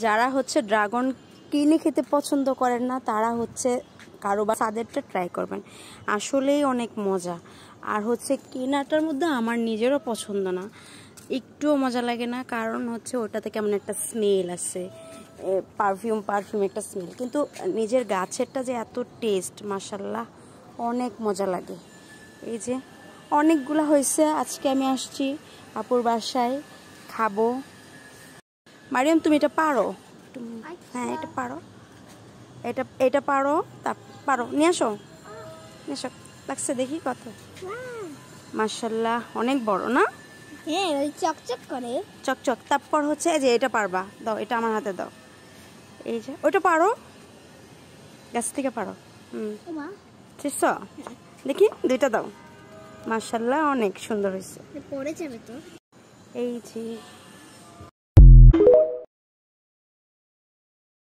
যারা হচ্ছে ড্রাগন কিনে খেতে পছন্দ করেন না তারা হচ্ছে কারো বা তাদেরটা ট্রাই করবেন, আসলেই অনেক মজা। আর হচ্ছে কেনাটার মধ্যে আমার নিজেরও পছন্দ না, একটুও মজা লাগে না, কারণ হচ্ছে ওটাতে কেমন একটা স্মেল আছে, পারফিউম একটা স্মেল, কিন্তু নিজের গাছেরটা যে এত টেস্ট, মাশাল্লাহ অনেক মজা লাগে। এই যে অনেকগুলা হয়েছে, আজকে আমি আসছি আপুর বাসায় খাবো। মারিয়াম তুমি এটা পারো? হ্যাঁ এটা পারো, এটা পারো, তা পারো, নিয়ে আসো নিয়ে আসো। লাগছে দেখি কত, মাশাল্লাহ অনেক বড় না? হ্যাঁ ওই চকচক করে, চকচক। তারপর হচ্ছে যে এটা পারবা, দাও এটা আমার হাতে দাও। এই যে ওইটা পারো, গাছ থেকে পারো। ঠিক দেখি দুইটা দাও, মাশাল্লাহ অনেক সুন্দর হয়েছে। পড়ে যাবে তো। এই যে